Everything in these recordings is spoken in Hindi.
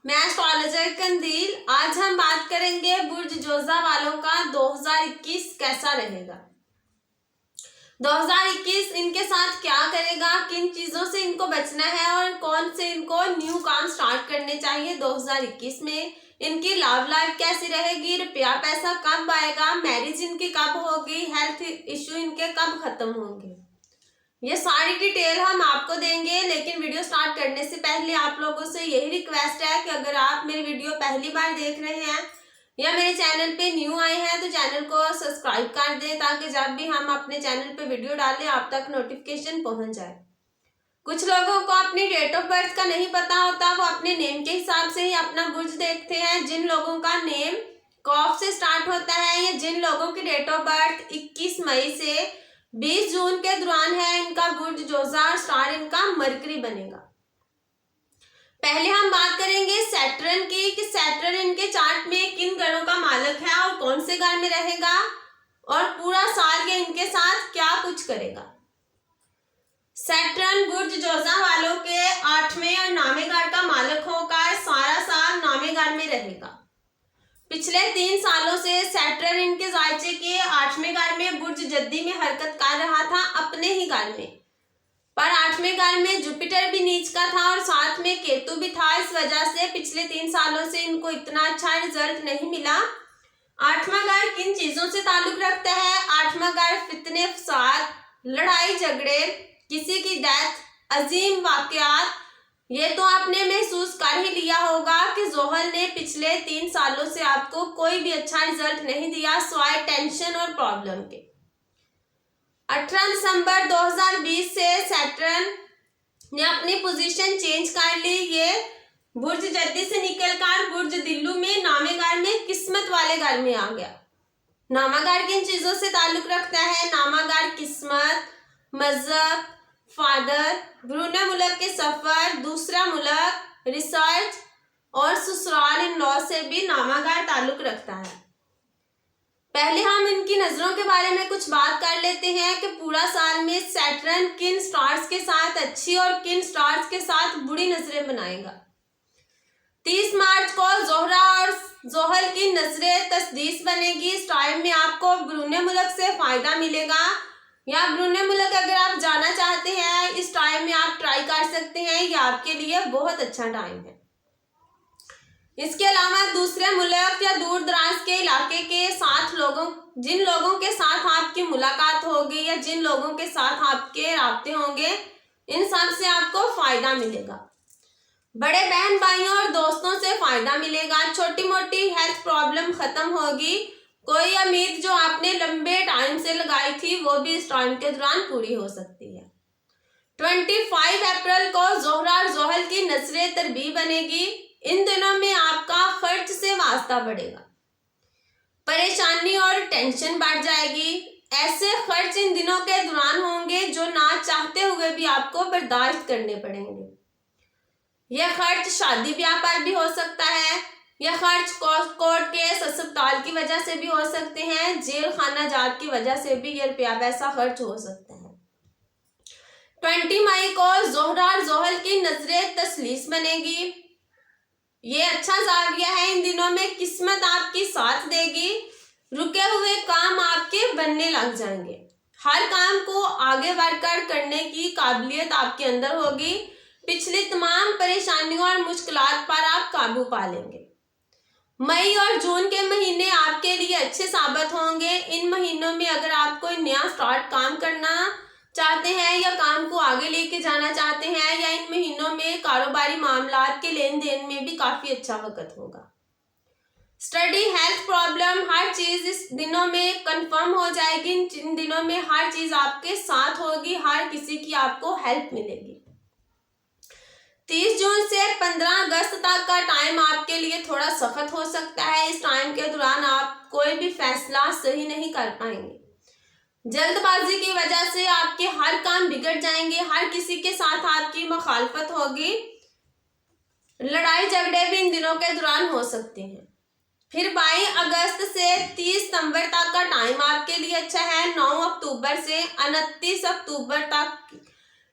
मैं एस्ट्रोलॉजर कंदील। आज हम बात करेंगे बुर्ज जोजा वालों का 2021 कैसा रहेगा। 2021 इनके साथ क्या करेगा, किन चीजों से इनको बचना है और कौन से इनको न्यू काम स्टार्ट करने चाहिए 2021 में। इनकी लव लाइफ कैसी रहेगी, रुपया पैसा कब आएगा, मैरिज इनकी कब होगी, हेल्थ इश्यू इनके कब खत्म होंगे, ये सारी डिटेल हम आपको देंगे। लेकिन वीडियो स्टार्ट करने से पहले आप लोगों से यही रिक्वेस्ट है कि अगर आप मेरी वीडियो पहली बार देख रहे हैं या मेरे चैनल पे न्यू आए हैं तो चैनल को सब्सक्राइब कर दें, ताकि जब भी हम अपने चैनल पे वीडियो डालें आप तक नोटिफिकेशन पहुंच जाए। कुछ लोगों को अपनी डेट ऑफ बर्थ का नहीं पता होता, वो अपने नेम के हिसाब से ही अपना बुर्ज देखते हैं। जिन लोगों का नेम कॉफ से स्टार्ट होता है या जिन लोगों की डेट ऑफ बर्थ 21 मई से 20 जून के दौरान है, इनका बुर्ज जोजा और स्टार इनका मरकरी बनेगा। पहले हम बात करेंगे सैटर्न की कि सैटर्न इनके चार्ट में किन ग्रहों का मालक है और कौन से घर में रहेगा और पूरा साल ये इनके साथ क्या कुछ करेगा। सैटर्न बुर्ज जोजा वालों के 8वें और 9वें घर का मालक होकर सारा साल 9वें घर में रहेगा। पिछले 3 सालों से सैटर्न इनके जायचे के 8वें घर में बुर्ज जद्दी में हरकत कर रहा था, अपने ही घर में। पर 8वें घर में जुपिटर भी नीच का था और साथ में केतु भी था। इस वजह से पिछले 3 सालों से इनको इतना अच्छा रिजल्ट नहीं मिला। 8वां घर किन चीजों से ताल्लुक रखता है? 8वां घर फितने फसाद, लड़ाई झगड़े, किसी की डेथ, अजीम वाकयात। ये तो आपने महसूस कर ही लिया होगा कि जोहल ने पिछले 3 सालों से आपको कोई भी अच्छा रिजल्ट नहीं दिया, सिवाय टेंशन और प्रॉब्लम के। 18 दिसंबर 2020 से सैटर्न ने अपनी पोजीशन चेंज कर ली। ये बुर्ज जद्दी से निकलकर बुर्ज दिल्लू में 9वें घर में किस्मत वाले घर में आ गया। 9वां घर किन चीजों से ताल्लुक रखता है? 9वां घर किस्मत, मजहब, फादर, ब्रूने मुल्क के सफर, दूसरा मुल्क, रिसर्च और ससुराल इन लॉ से भी 9वां घर ताल्लुक रखता है। पहले हम इनकी नजरों के बारे में कुछ बात कर लेते हैं कि पूरा साल में सैटर्न किन स्टार्स के साथ अच्छी और किन स्टार्स के साथ बुरी नजरें बनाएगा। 30 मार्च को जोहरा और जोहल की नजरें तस्दीस बनेगी। इस टाइम में आपको ब्रूने मुल्क से फायदा मिलेगा या ब्रूने मुल्क अगर आप जाना चाहते हैं इस टाइम में आप ट्राई कर सकते हैं, ये आपके लिए बहुत अच्छा टाइम है। इसके अलावा दूसरे मुल्क या दूर दराज के इलाके के साथ जिन लोगों के साथ आपकी मुलाकात होगी या जिन लोगों के साथ आपके राब्ते होंगे, इन सब से आपको फायदा मिलेगा। बड़े बहन भाइयों और दोस्तों से फायदा मिलेगा। छोटी मोटी हेल्थ प्रॉब्लम खत्म होगी। कोई उम्मीद जो आपने लंबे टाइम से लगाई थी वो भी इस टाइम के दौरान पूरी हो सकती है। 25 अप्रैल को जोहरा और जोहल की नजरें तरबी बनेगी। इन दिनों में आपका खर्च से वास्ता बढ़ेगा, परेशानी और टेंशन बढ़ जाएगी। ऐसे खर्च इन दिनों के दौरान होंगे जो ना चाहते हुए भी आपको बर्दाश्त करने पड़ेंगे। यह खर्च शादी ब्याह पर भी हो सकता है, यह खर्च कोर्ट केस अस्पताल की वजह से भी हो सकते हैं, जेल खाना जात की वजह से भी यह रुपया पैसा खर्च हो सकता है। 20 मई को जोहरा और जोहल की नजरें तस्लीस बनेगी। ये अच्छा जाविया है। इन दिनों में किस्मत आपकी साथ देगी। रुके हुए काम आपके बनने लग जाएंगे। हर काम को आगे बढ़कर करने की काबिलियत आपके अंदर होगी। पिछली तमाम परेशानियों और मुश्किलात पर आप काबू पा लेंगे। मई और जून के महीने आपके लिए अच्छे साबित होंगे। इन महीनों में अगर आप कोई नया स्टार्ट काम करना चाहते हैं या काम को आगे लेके जाना चाहते हैं या इन महीनों में कारोबारी मामलात के लेन देन में भी काफी अच्छा वक्त होगा। स्टडी, हेल्थ प्रॉब्लम, हर चीज इस दिनों में कंफर्म हो जाएगी। इन दिनों में हर चीज आपके साथ होगी, हर किसी की आपको हेल्प मिलेगी। 30 जून से 15 अगस्त तक का टाइम आपके लिए थोड़ा सख्त हो सकता है। इस टाइम के दौरान आप कोई भी फैसला सही नहीं कर पाएंगे। जल्दबाजी की वजह से आपके हर काम बिगड़ जाएंगे। हर किसी के साथ आपकी मुखालफत होगी। लड़ाई झगड़े भी इन दिनों के दौरान हो सकते हैं। फिर 22 अगस्त से 30 सितंबर तक का टाइम आपके लिए अच्छा है। 9 अक्टूबर से 29 अक्टूबर तक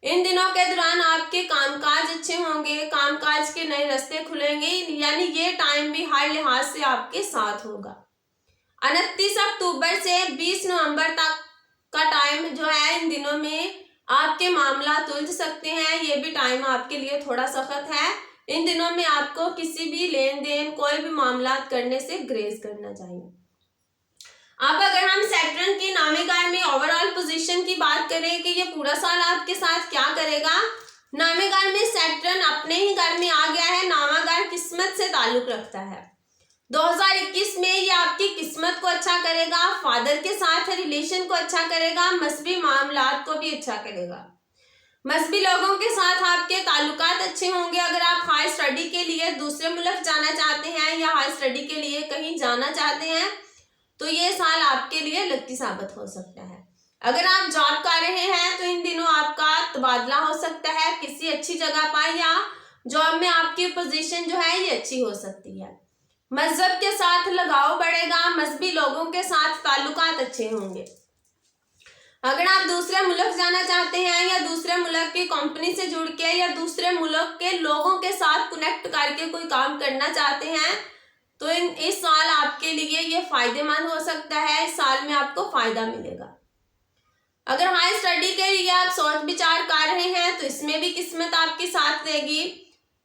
इन दिनों के दौरान आपके कामकाज अच्छे होंगे, कामकाज के नए रास्ते खुलेंगे, यानी ये टाइम भी हर लिहाज से आपके साथ होगा। 29 अक्टूबर से 20 नवंबर तक का टाइम जो है, इन दिनों में आपके मामला उलझ सकते हैं। ये भी टाइम आपके लिए थोड़ा सख्त है। इन दिनों में आपको किसी भी लेन देन, कोई भी मामला करने से ग्रेज करना चाहिए। अब अगर हम सैटर्न की नामी घर में ओवरऑल पोजीशन की बात करें कि ये पूरा साल आपके साथ क्या करेगा, नामी घर में सैटर्न अपने ही घर में आ गया है। नामा घर किस्मत से ताल्लुक रखता है। 2021 में ये आपकी किस्मत को अच्छा करेगा, फादर के साथ रिलेशन को अच्छा करेगा, मजहबी मामलात को भी अच्छा करेगा। मजहबी लोगों के साथ आपके ताल्लुकात अच्छे होंगे। अगर आप हाई स्टडी के लिए दूसरे मुल्क जाना चाहते हैं या हाई स्टडी के लिए कहीं जाना चाहते हैं तो ये साल आपके लिए लकी साबित हो सकता है। अगर आप जॉब कर रहे हैं तो इन दिनों आपका तबादला हो सकता है किसी अच्छी जगह पर, या जॉब में आपकी पोजीशन जो है ये अच्छी हो सकती है। मजहब के साथ लगाव बढ़ेगा, मजहबी लोगों के साथ ताल्लुकात अच्छे होंगे। अगर आप दूसरे मुल्क जाना चाहते हैं या दूसरे मुल्क की कंपनी से जुड़ के या दूसरे मुल्क के लोगों के साथ कनेक्ट करके कोई काम करना चाहते हैं तो इस साल आपके लिए ये फायदेमंद हो सकता है। इस साल में आपको फायदा मिलेगा। अगर हाई स्टडी के लिए आप सोच विचार कर रहे हैं तो इसमें भी किस्मत आपके साथ देगी।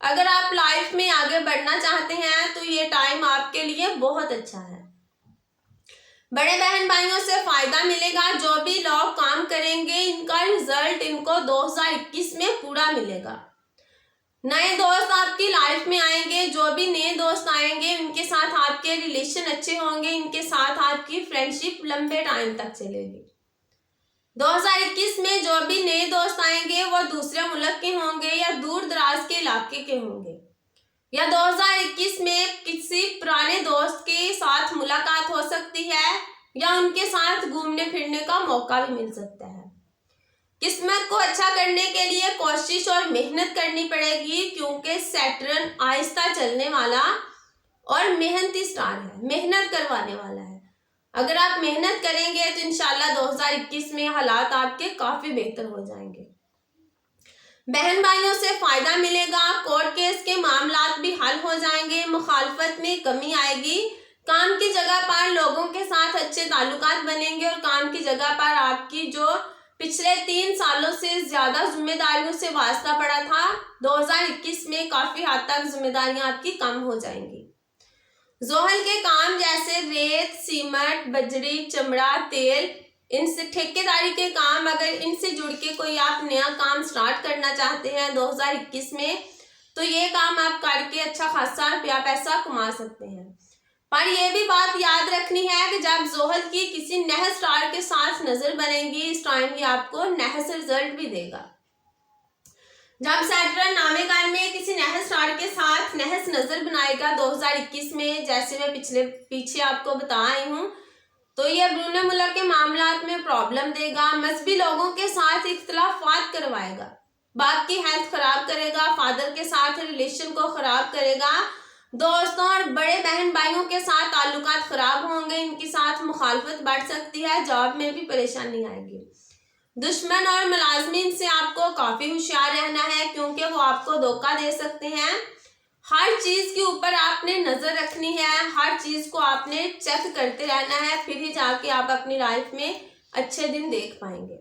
अगर आप लाइफ में आगे बढ़ना चाहते हैं तो ये टाइम आपके लिए बहुत अच्छा है। बड़े बहन भाइयों से फायदा मिलेगा। जो भी लोग काम करेंगे इनका रिजल्ट इनको 2021 में पूरा मिलेगा। नए दोस्त आपकी लाइफ में आएंगे। जो भी नए दोस्त आएंगे उनके साथ आपके रिलेशन अच्छे होंगे, इनके साथ आपकी फ्रेंडशिप लंबे टाइम तक चलेगी। 2021 में जो भी नए दोस्त आएंगे वो दूसरे मुल्क के होंगे या दूर दराज के इलाके के होंगे, या 2021 में किसी पुराने दोस्त के साथ मुलाकात हो सकती है या उनके साथ घूमने फिरने का मौका भी मिल सकता है। किस्मत को अच्छा करने के लिए कोशिश और मेहनत करनी पड़ेगी, क्योंकि सैटर्न आहिस्ता चलने वाला और मेहनती स्टार है, मेहनत करवाने वाला है। अगर आप मेहनत करेंगे तो इंशाल्लाह 2021 में हालात आपके काफी बेहतर हो जाएंगे। बहन भाइयों से फायदा मिलेगा। कोर्ट केस के मामलात भी हल हो जाएंगे। मुखालफत में कमी आएगी। काम की जगह पर लोगों के साथ अच्छे ताल्लुकात बनेंगे और काम की जगह पर आपकी जो पिछले 3 सालों से ज्यादा जिम्मेदारियों से वास्ता पड़ा था, 2021 में काफी हद तक जिम्मेदारियां आपकी कम हो जाएंगी। जोहल के काम जैसे रेत, सीमेंट, बजरी, चमड़ा, तेल, इनसे ठेकेदारी के काम, अगर इनसे जुड़ के कोई आप नया काम स्टार्ट करना चाहते हैं 2021 में तो ये काम आप करके अच्छा खासा रुपया पैसा कमा सकते हैं। पर यह भी बात याद रखनी है कि जब जोहल की किसी नहस स्टार के साथ नजर बनेगी इस टाइम ये आपको नहस रिजल्ट भी देगा। जब सैटर्न नामे घर में किसी नहस स्टार के साथ नहस नजर बनाएगा 2021 में, जैसे मैं पीछे आपको बता आई हूँ, तो ये ब्रूने मुल्क के मामलात में प्रॉब्लम देगा। मजहबी लोगों के साथ इख्तिलाफात करवाएगा, बाप की हेल्थ खराब करेगा, फादर के साथ रिलेशन को खराब करेगा, दोस्तों और बड़े बहन भाइयों के साथ ताल्लुकात खराब होंगे, इनके साथ मुखालफत बढ़ सकती है, जॉब में भी परेशानी आएगी। दुश्मन और मुलाजमीन से आपको काफी होशियार रहना है, क्योंकि वो आपको धोखा दे सकते हैं। हर चीज के ऊपर आपने नजर रखनी है, हर चीज को आपने चेक करते रहना है, फिर ही जाके आप अपनी लाइफ में अच्छे दिन देख पाएंगे।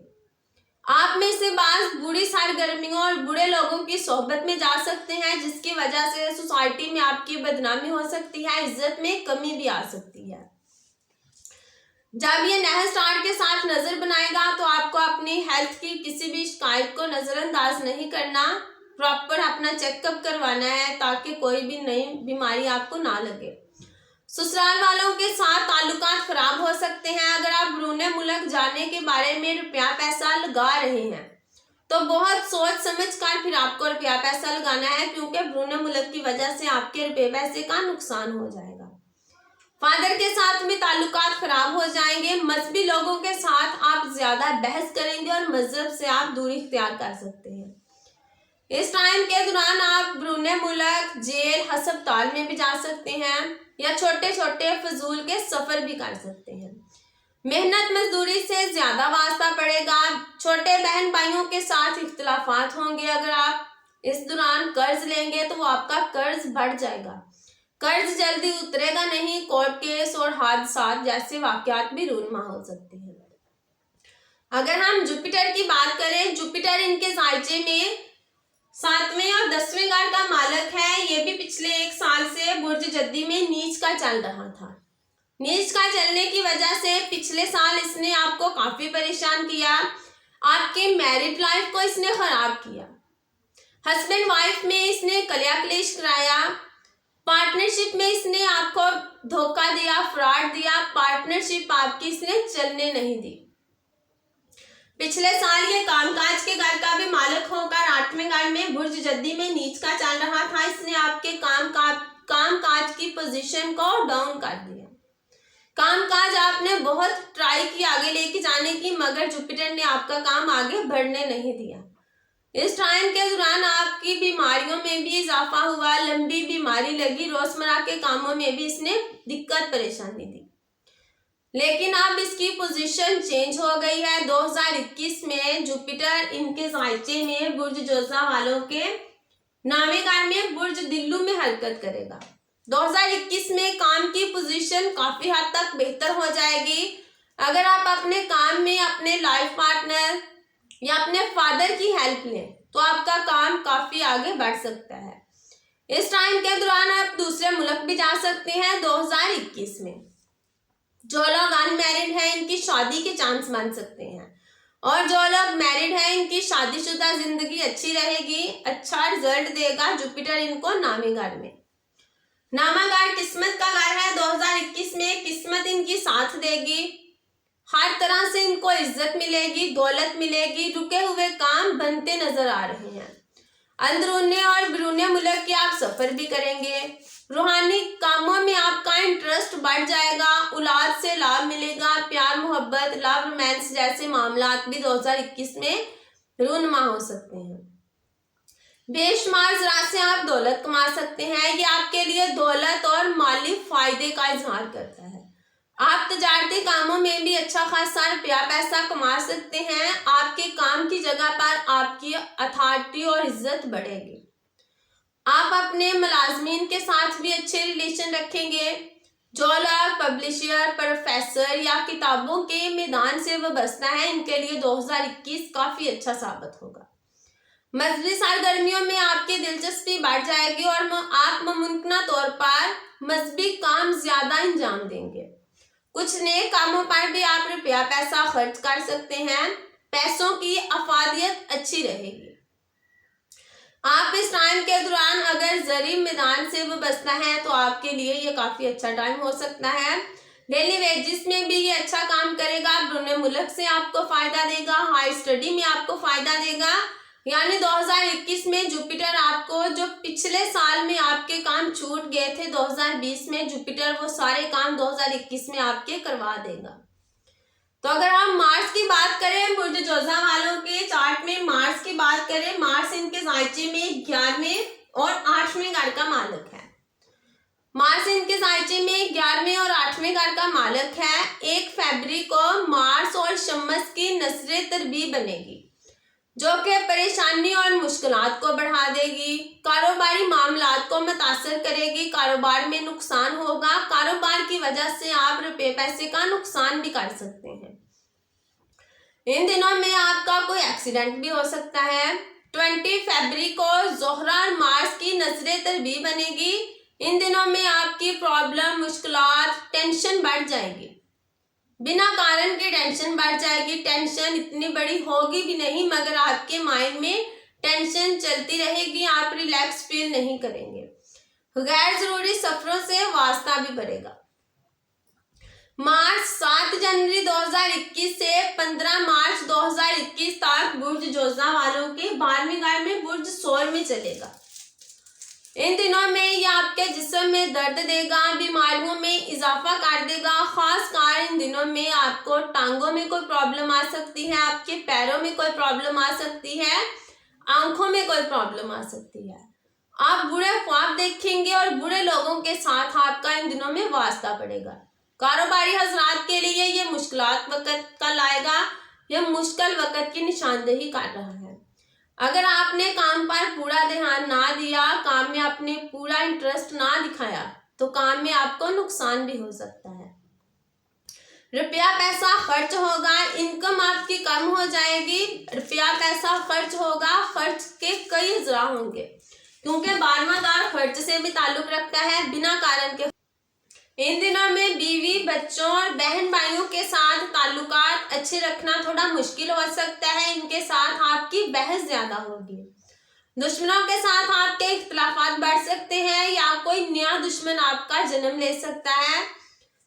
आप में से बाज बुरी सरगर्मियों और बुरे लोगों की सोहबत में जा सकते हैं, जिसकी वजह से सोसाइटी में आपकी बदनामी हो सकती है, इज्जत में कमी भी आ सकती है। जब ये नहर स्टार के साथ नजर बनाएगा तो आपको अपनी हेल्थ की किसी भी शिकायत को नजरअंदाज नहीं करना, प्रॉपर अपना चेकअप करवाना है ताकि कोई भी नई बीमारी आपको ना लगे। ससुराल वालों के साथ ताल्लुकात खराब हो सकते हैं। अगर आप ब्रूने मुल्क जाने के बारे में रुपया पैसा लगा रहे हैं तो बहुत सोच समझ कर फिर आपको रुपया पैसा लगाना है, क्योंकि ब्रूने मुल्क की वजह से आपके रुपये पैसे का नुकसान हो जाएगा। फादर के साथ भी ताल्लुकात खराब हो जाएंगे। मजहबी लोगों के साथ आप ज्यादा बहस करेंगे और मजहब से आप दूरी इख्तियार कर सकते हैं। इस टाइम के दौरान आप ब्रूने मुल्क, जेल, अस्पताल में भी जा सकते हैं या छोटे छोटे फजूल के सफर भी कर सकते हैं। मेहनत मजदूरी से ज्यादा वास्ता पड़ेगा। छोटे बहन भाइयों के साथ इख्तिलाफात होंगे। अगर आप इस दौरान कर्ज लेंगे तो वो आपका कर्ज बढ़ जाएगा। कर्ज जल्दी उतरेगा नहीं। कोर्ट केस और हादसा जैसे वाकयात भी रूनमा हो सकते हैं। अगर हम जुपिटर की बात करें, जुपिटर इनके जायचे में 7वें और 10वें घर का मालक है। ये भी पिछले 1 साल से बुर्ज जद्दी में नीच का चल रहा था। नीच का चलने की वजह से पिछले साल इसने आपको काफी परेशान किया। आपके मैरिड लाइफ को इसने खराब किया। हस्बैंड वाइफ में इसने कलह क्लेश कराया। पार्टनरशिप में इसने आपको धोखा दिया, फ्रॉड दिया। पार्टनरशिप आपकी इसने चलने नहीं दी। पिछले साल ये कामकाज के घर का भी मालिक होकर 8वें घर में बुर्ज जद्दी में नीच का चल रहा था। इसने आपके कामकाज की पोजीशन को डाउन कर दिया। कामकाज आपने बहुत ट्राई की आगे लेके जाने की, मगर जुपिटर ने आपका काम आगे बढ़ने नहीं दिया। इस टाइम के दौरान आपकी बीमारियों में भी इजाफा हुआ। लंबी बीमारी लगी। रोजमर्रा के कामों में भी इसने दिक्कत परेशानी दी। लेकिन अब इसकी पोजीशन चेंज हो गई है। 2021 में जुपिटर इनके जायचे में बुर्ज जोजा वालों के नामे घर में बुर्ज दिल्लू में हरकत करेगा। 2021 में काम की पोजीशन काफी हद तक बेहतर हो जाएगी। अगर आप अपने काम में अपने लाइफ पार्टनर या अपने फादर की हेल्प लें तो आपका काम काफी आगे बढ़ सकता है। इस टाइम के दौरान आप दूसरे मुल्क भी जा सकते हैं। 2021 में जो लोग अनमैरिड हैं इनकी शादी के चांस बन सकते हैं, और जो लोग मैरिड हैं इनकी शादीशुदा जिंदगी अच्छी रहेगी। अच्छा रिजल्ट देगा जुपिटर इनको नामे घर में। नामा घर किस्मत का घर है। 2021 में किस्मत इनकी साथ देगी। हर तरह से इनको इज्जत मिलेगी, दौलत मिलेगी। रुके हुए काम बनते नजर आ रहे हैं। अंदरूनी और बैरूनी मुल्क के आप सफर भी करेंगे। रूहानी कामों में आपका इंटरेस्ट बढ़ जाएगा। औलाद से लाभ मिलेगा। प्यार मोहब्बत, लव रोमांस जैसे मामलात भी 2021 में रूनमा हो सकते हैं। बेशुमार ज़रात से आप दौलत कमा सकते हैं। ये आपके लिए दौलत और माली फायदे का इजहार करता है। आप तजारती कामों में भी अच्छा खासा रुपया पैसा कमा सकते हैं। आपके काम की जगह पर आपकी अथॉरिटी और इज्जत बढ़ेगी। आप अपने मुलाजमीन के साथ भी अच्छे रिलेशन रखेंगे। जो लोग पब्लिशर, प्रोफेसर या किताबों के मैदान से वाबस्ता है इनके लिए 2021 काफ़ी अच्छा साबित होगा। मजहबी सरगर्मियों में आपकी दिलचस्पी बढ़ जाएगी और आप मुमकिन तौर पर मजहबी काम ज्यादा अंजाम देंगे। कुछ नए कामों पर भी आप रुपया पैसा खर्च कर सकते हैं। पैसों की अफादियत अच्छी रहेगी। आप इस टाइम के दौरान अगर जरी मैदान से वाबस्ता है तो आपके लिए ये काफी अच्छा टाइम हो सकता है। डेली वेजिस में भी ये अच्छा काम करेगा। बैरूनी मुल्क से आपको फायदा देगा। हाई स्टडी में आपको फायदा देगा। यानी 2021 में जुपिटर आपको जो पिछले साल में आपके काम छूट गए थे 2020 में, जुपिटर वो सारे काम 2021 में आपके करवा देगा। तो अगर हम मार्स की बात करें, बुर्ज जोजा वालों के चार्ट में मार्स की बात करें, मार्स इनके जायचे में 11वें और 8वें घर का मालिक है। मार्स इनके जायचे में 11वें और 8वें घर का मालिक है। 1 फरवरी को मार्स और शम्स की नसरे तरबी बनेगी जो कि परेशानी और मुश्किलात को बढ़ा देगी। कारोबारी मामलात को मुतासर करेगी। कारोबार में नुकसान होगा। कारोबार की वजह से आप रुपये पैसे का नुकसान भी कर सकते हैं। इन दिनों में आपका कोई एक्सीडेंट भी हो सकता है। 20 फरवरी को ज़ोहरा और मार्स की नजरे तरबी बनेगी। इन दिनों में आपकी प्रॉब्लम, मुश्किलात, टेंशन बढ़ जाएगी। बिना कारण के टेंशन बढ़ जाएगी। टेंशन इतनी बड़ी होगी भी नहीं, मगर आपके माइंड में टेंशन चलती रहेगी। आप रिलैक्स फील नहीं करेंगे। गैर जरूरी सफरों से वास्ता भी बढ़ेगा। मार्च 7 जनवरी 2021 से 15 मार्च 2021 तक बुर्ज जोजा वालों के 12वें घर में बुर्ज सोर में चलेगा। इन दिनों में ये आपके जिस्म में दर्द देगा, बीमारियों में इजाफा कर देगा। खास कर इन दिनों में आपको टांगों में कोई प्रॉब्लम आ सकती है, आपके पैरों में कोई प्रॉब्लम आ सकती है, आंखों में कोई प्रॉब्लम आ सकती है। आप बुरे ख्वाब देखेंगे और बुरे लोगों के साथ आपका इन दिनों में वास्ता पड़ेगा। कारोबारी हजरात के लिए ये मुश्किलात वक्त का लाएगा, यह मुश्किल वक्त की निशानदेही कर रहा है। अगर आपने काम पर पूरा ध्यान ना दिया, काम में अपने पूरा इंटरेस्ट ना दिखाया, तो काम में आपको नुकसान भी हो सकता है। रुपया पैसा खर्च होगा, इनकम आपकी कम हो जाएगी। रुपया पैसा खर्च होगा, खर्च के कई अजरा होंगे, क्योंकि 12वां दार खर्च से भी ताल्लुक रखता है, बिना कारण के। इन दिनों में बीवी, बच्चों और बहन भाइयों के साथ ताल्लुकात अच्छे रखना थोड़ा मुश्किल हो सकता है। इनके साथ आपकी बहस ज्यादा होगी। दुश्मनों के साथ आपके इख्तिलाफात बढ़ सकते हैं या कोई नया दुश्मन आपका जन्म ले सकता है।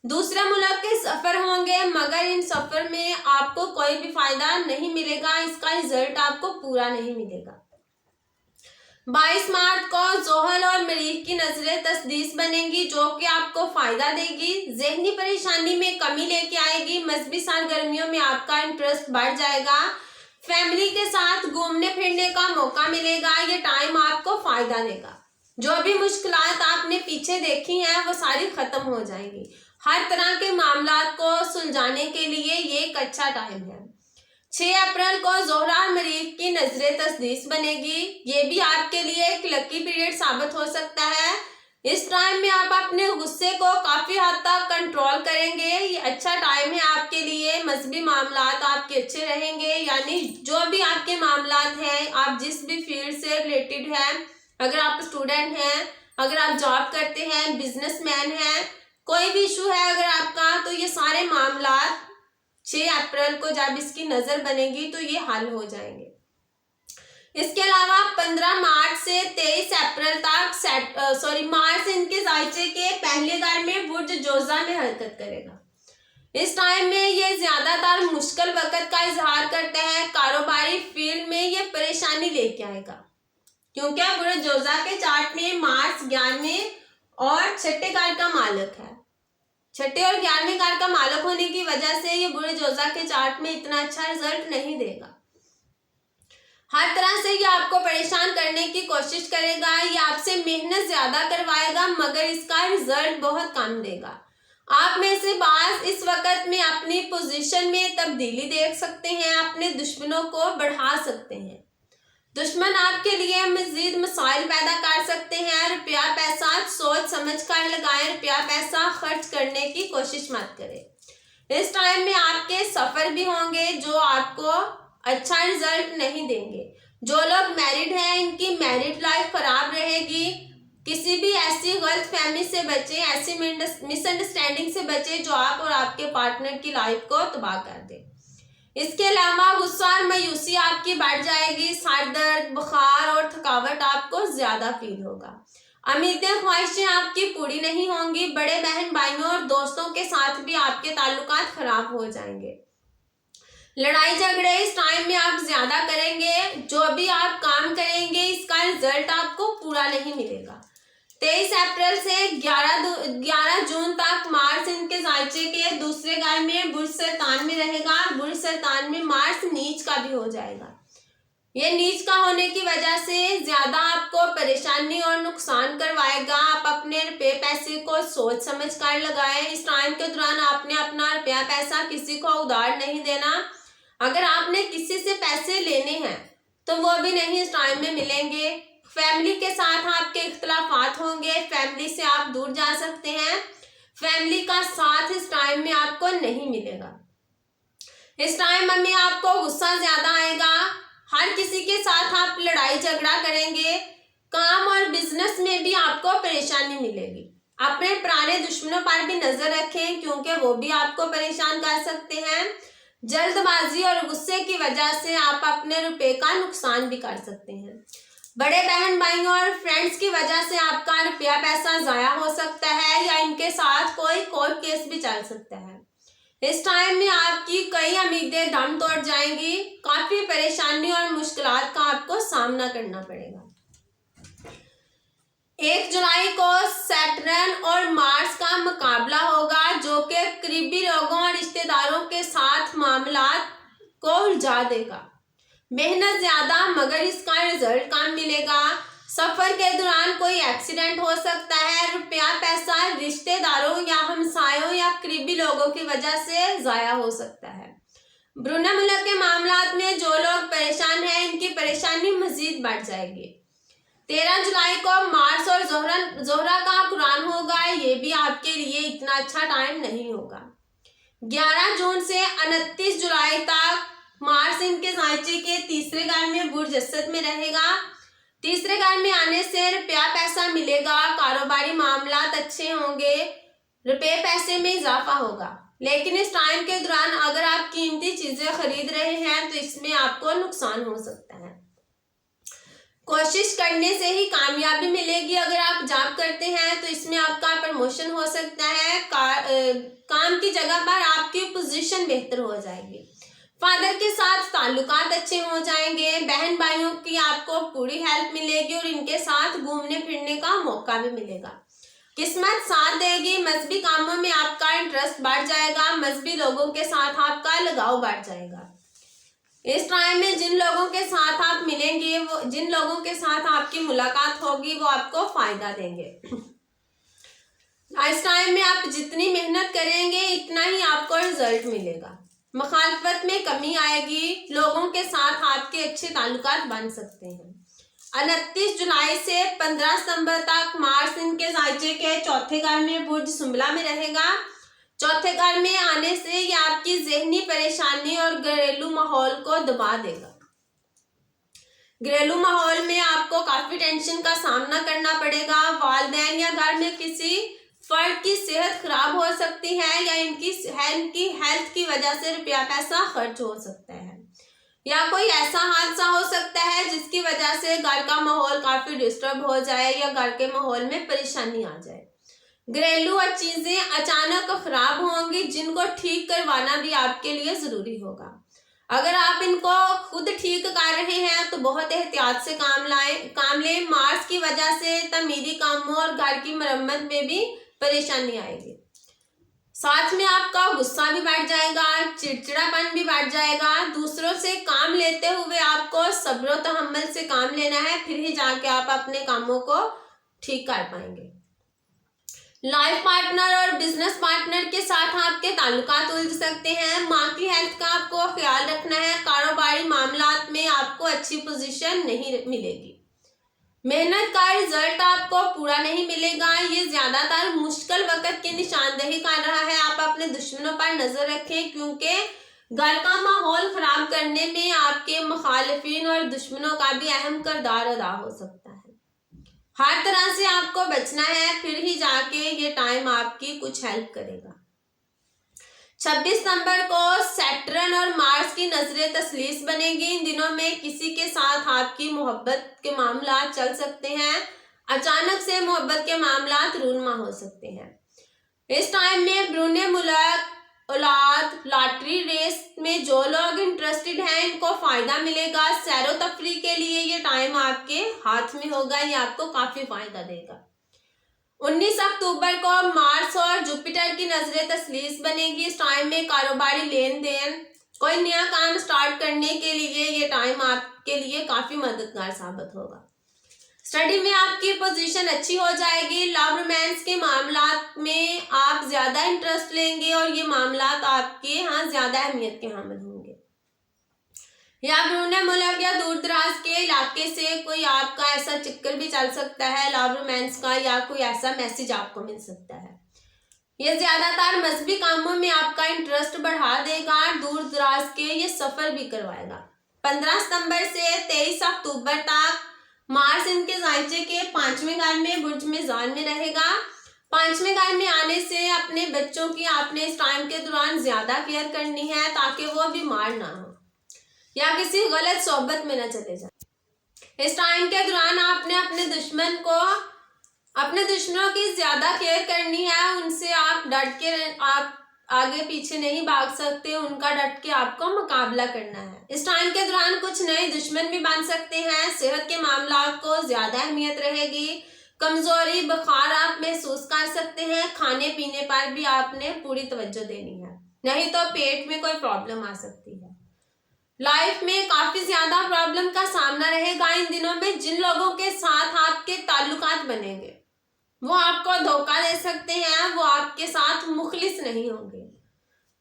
दूसरे मुल्क के सफर होंगे, मगर इन सफर में आपको कोई भी फायदा नहीं मिलेगा, इसका रिजल्ट आपको पूरा नहीं मिलेगा। 22 मार्च को जोहल और मरीख की नजरें तस्दीस बनेंगी, जो कि आपको फायदा देगी। जहनी परेशानी में कमी लेके आएगी। मजहबी सरगर्मियों में आपका इंटरेस्ट बढ़ जाएगा। फैमिली के साथ घूमने फिरने का मौका मिलेगा। ये टाइम आपको फायदा देगा। जो भी मुश्किलात आपने पीछे देखी हैं वो सारी खत्म हो जाएंगी। हर तरह के मामला को सुलझाने के लिए ये एक अच्छा टाइम है। 6 अप्रैल को ज़ोहरा और मरीख की नजरें तस्दीस बनेगी। ये भी आपके लिए एक लकी पीरियड साबित हो सकता है। इस टाइम में आप अपने गुस्से को काफी हद तक कंट्रोल करेंगे। ये अच्छा टाइम है आपके लिए। मजहबी मामलात आपके अच्छे रहेंगे, यानी जो भी आपके मामलात हैं, आप जिस भी फील्ड से रिलेटेड हैं, अगर आप स्टूडेंट हैं, अगर आप जॉब करते हैं, बिजनेसमैन हैं, कोई भी इशू है अगर आपका, तो ये सारे मामलात 6 अप्रैल को जब इसकी नजर बनेगी तो ये हल हो जाएंगे। इसके अलावा 15 मार्च से 23 अप्रैल तक मार्च इनके जायचे के पहले घर में बुर्ज जोजा में हरकत करेगा। इस टाइम में ये ज्यादातर मुश्किल वक्त का इजहार करते हैं। कारोबारी फील्ड में ये परेशानी लेके आएगा, क्योंकि बुर्ज जोजा के चार्ट में मार्च 11वें और 6ठे घर का मालिक है। 6ठे और 11वें घर का मालिक होने की वजह से ये बुर्ज जोजा के चार्ट में इतना अच्छा रिजल्ट नहीं देगा। हर तरह से ये आपको परेशान करने की कोशिश करेगा। ये आपसे मेहनत ज्यादा करवाएगा, मगर इसका रिजल्ट बहुत कम देगा। आप में से बाज इस वक्त में अपनी पोजीशन में तब्दीली देख सकते हैं, अपने दुश्मनों को बढ़ा सकते हैं। दुश्मन आपके लिए मजीद मसाइल पैदा कर सकते हैं। रुपया पैसा सोच समझ कर लगाएं। रुपया पैसा खर्च करने की कोशिश मत करें। इस टाइम में आपके सफर भी होंगे जो आपको अच्छा रिजल्ट नहीं देंगे। जो लोग मैरिड हैं, इनकी मैरिड लाइफ खराब रहेगी। किसी भी ऐसी गलत फहमी से बचें, ऐसी मिसअंडरस्टैंडिंग से बचें जो आप और आपके पार्टनर की लाइफ को तबाह कर दे। इसके अलावा गुस्सा और मायूसी आपकी बढ़ जाएगी। सर दर्द, बुखार और थकावट आपको ज्यादा फील होगा। उम्मीदें, ख्वाहिशें आपकी पूरी नहीं होंगी। बड़े बहन भाइयों और दोस्तों के साथ भी आपके ताल्लुकात खराब हो जाएंगे। लड़ाई झगड़े इस टाइम में आप ज्यादा करेंगे। जो भी आप काम करेंगे इसका रिजल्ट आपको पूरा नहीं मिलेगा। 23 अप्रैल से 11 जून तक मार्स इनके जायचे के दूसरे घर में बुर्ज सरतान में रहेगा। बुर्ज सरतान में मार्स नीच का भी हो जाएगा। ये नीच का होने की वजह से ज्यादा आपको परेशानी और नुकसान करवाएगा। आप अपने रुपये पैसे को सोच समझ कर लगाएं। इस टाइम के दौरान आपने अपना रुपया पैसा किसी को उधार नहीं देना। अगर आपने किसी से पैसे लेने हैं तो वो भी नहीं इस टाइम में मिलेंगे। फैमिली के साथ आपके इख्तिलाफात होंगे। फैमिली से आप दूर जा सकते हैं। फैमिली का साथ इस टाइम में आपको नहीं मिलेगा। इस टाइम में आपको गुस्सा ज्यादा आएगा। हर किसी के साथ आप लड़ाई झगड़ा करेंगे। काम और बिजनेस में भी आपको परेशानी मिलेगी। अपने पुराने दुश्मनों पर भी नजर रखें, क्योंकि वो भी आपको परेशान कर सकते हैं। जल्दबाजी और गुस्से की वजह से आप अपने रुपए का नुकसान भी कर सकते हैं। बड़े बहन भाइयों और फ्रेंड्स की वजह से आपका रुपया पैसा जाया हो सकता है, या इनके साथ कोई कोर्ट केस भी चल सकता है। इस टाइम में आपकी कई उम्मीदें दम तोड़ जाएंगी। काफी परेशानी और मुश्किलात का आपको सामना करना पड़ेगा। 1 जुलाई को सैटर्न और मार्स का मुकाबला होगा, जो कि करीबी लोगों और रिश्तेदारों के साथ मामलात को उलझा देगा। मेहनत ज्यादा, मगर इसका रिजल्ट कम मिलेगा। सफर के दौरान कोई एक्सीडेंट हो सकता है। रुपया पैसा रिश्तेदारों या हमसायों या करीबी लोगों की वजह से जाया हो सकता है। ब्रूने मुल्क के मामलात में जो लोग परेशान हैं, इनकी परेशानी मजीद बढ़ जाएगी। 13 जुलाई को मार्स और जोहरा का कुरान होगा, ये भी आपके लिए इतना अच्छा टाइम नहीं होगा। 11 जून से 29 जुलाई तक मार्स इनके जायचे के तीसरे घर में बुर्ज असद में रहेगा। तीसरे घर में आने से रुपया पैसा मिलेगा, कारोबारी मामलात अच्छे होंगे, रुपये पैसे में इजाफा होगा। लेकिन इस टाइम के दौरान अगर आप कीमती चीजें खरीद रहे हैं तो इसमें आपको नुकसान हो सकता है। कोशिश करने से ही कामयाबी मिलेगी। अगर आप जॉब करते हैं तो इसमें आपका प्रमोशन हो सकता है। काम की जगह पर आपकी पोजीशन बेहतर हो जाएगी। फादर के साथ ताल्लुकात अच्छे हो जाएंगे। बहन भाइयों की आपको पूरी हेल्प मिलेगी और इनके साथ घूमने फिरने का मौका भी मिलेगा। किस्मत साथ देगी। मजहबी कामों में आपका इंटरेस्ट बढ़ जाएगा। मजहबी लोगों के साथ आपका लगाव बढ़ जाएगा। इस टाइम में जिन लोगों के साथ आप मिलेंगे, जिन लोगों के साथ आपकी मुलाकात होगी, वो आपको फायदा देंगे। इस टाइम में आप जितनी मेहनत करेंगे इतना ही आपको रिजल्ट मिलेगा। मुखालफत में कमी आएगी। लोगों के साथ आपके अच्छे ताल्लुकात बन सकते हैं। 29 जुलाई से 15 सितंबर तक मार्स इनके जायचे के चौथे घर में बुर्ज सुंबला में रहेगा। चौथे घर में आने से ये आपकी जहनी परेशानी और घरेलू माहौल को दबा देगा। घरेलू माहौल में आपको काफी टेंशन का सामना करना पड़ेगा। वालिदैन या घर में किसी फर्द की सेहत खराब हो सकती है या इनकी हेल्थ की वजह से रुपया पैसा खर्च हो सकता है, या कोई ऐसा हादसा हो सकता है जिसकी वजह से घर का माहौल काफी डिस्टर्ब हो जाए या घर के माहौल में परेशानी आ जाए। घरेलू चीजें अचानक खराब होंगी जिनको ठीक करवाना भी आपके लिए जरूरी होगा। अगर आप इनको खुद ठीक कर रहे हैं तो बहुत एहतियात से काम लें। मार्स की वजह से तमीरी कामों और घर की मरम्मत में भी परेशानी आएगी। साथ में आपका गुस्सा भी बढ़ जाएगा, चिड़चिड़ापन भी बढ़ जाएगा। दूसरों से काम लेते हुए आपको सब्र तहम्मुल से काम लेना है, फिर ही जाके आप अपने कामों को ठीक कर पाएंगे। लाइफ पार्टनर और बिजनेस पार्टनर के साथ आपके ताल्लुकात उलझ सकते हैं। माँ की हेल्थ का आपको ख्याल रखना है। कारोबारी मामलात में आपको अच्छी पोजीशन नहीं मिलेगी। मेहनत का रिजल्ट आपको पूरा नहीं मिलेगा। ये ज्यादातर मुश्किल वक्त की निशानदेही कर रहा है। आप अपने दुश्मनों पर नजर रखें, क्योंकि घर का माहौल खराब करने में आपके मुखालिफिन और दुश्मनों का भी अहम किरदार अदा हो सकता है। हर तरह से आपको बचना है, फिर ही जाके ये टाइम आपकी कुछ हेल्प करेगा। 26 सितंबर को सैटर्न और मार्स की नजरें तस्लीस बनेगी। इन दिनों में किसी के साथ आपकी मोहब्बत के मामलात चल सकते हैं। अचानक से मोहब्बत के मामलात रूनमा हो सकते हैं। इस टाइम में ब्रूने मुल्क औलाद लॉटरी रेस में जो लोग इंटरेस्टेड हैं इनको फायदा मिलेगा। सैरो तफरी के लिए ये टाइम आपके हाथ में होगा, ये आपको काफी फायदा देगा। 19 अक्टूबर को मार्स और जुपिटर की नजरें तस्लीस बनेगी। इस टाइम में कारोबारी लेन देन, कोई नया काम स्टार्ट करने के लिए ये टाइम आपके लिए काफी मददगार साबित होगा। स्टडी में आपकी पोजीशन अच्छी हो जाएगी। लव रोमांस के मामलात में आप ज्यादा इंटरेस्ट लेंगे और ये मामलात आपके यहाँ ज्यादा अहमियत के हामिल होंगे। या ब्रूने मुल्क या दूर दराज के इलाके से कोई आपका ऐसा चक्कर भी चल सकता है लव रोमांस का, या कोई ऐसा मैसेज आपको मिल सकता है। ये ज्यादातर मजहबी कामों में आपका इंटरेस्ट बढ़ा देगा। दूर दराज के ये सफर भी करवाएगा। 15 सितंबर से 23 अक्टूबर तक मार्स इनके जायचे के 5वें घर में बुर्ज मेज़ान में रहेगा। 5वें घर में आने से अपने बच्चों की आपने इस टाइम के दौरान ज्यादा केयर करनी है, ताकि वो बीमार ना हो या किसी गलत सोहबत में ना चले जाए। इस टाइम के दौरान आपने अपने दुश्मनों की ज्यादा केयर करनी है। उनसे आप डट के आप आगे पीछे नहीं भाग सकते, उनका डट के आपको मुकाबला करना है। इस टाइम के दौरान कुछ नए दुश्मन भी बन सकते हैं। सेहत के मामलों को ज्यादा अहमियत रहेगी। कमजोरी बुखार आप महसूस कर सकते हैं। खाने पीने पर भी आपने पूरी तवज्जो देनी है, नहीं तो पेट में कोई प्रॉब्लम आ सकती है। लाइफ में काफी ज्यादा प्रॉब्लम का सामना रहेगा इन दिनों में। जिन लोगों के साथ आपके ताल्लुकात बनेंगे वो आपको धोखा दे सकते हैं, वो आपके साथ मुखलिस नहीं होंगे।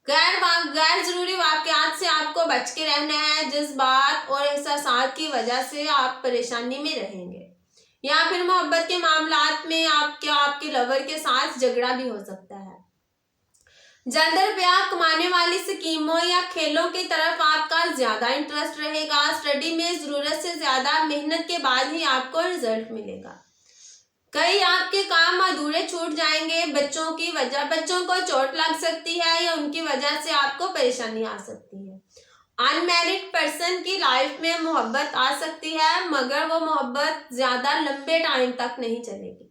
गैर जरूरी वाकयात से आपको बच के रहना है। जज्बात और एहसासात की वजह से आप परेशानी में रहेंगे, या फिर मोहब्बत के मामलात में आपके लवर के साथ झगड़ा भी हो सकता है। ज्यादा रुपया कमाने वाली स्कीमों या खेलों की तरफ आपका ज्यादा इंटरेस्ट रहेगा। स्टडी में जरूरत से ज्यादा मेहनत के बाद ही आपको रिजल्ट मिलेगा। कई आपके काम अधूरे छूट जाएंगे। बच्चों को चोट लग सकती है या उनकी वजह से आपको परेशानी आ सकती है। अनमैरिड पर्सन की लाइफ में मोहब्बत आ सकती है, मगर वो मोहब्बत ज्यादा लंबे टाइम तक नहीं चलेगी।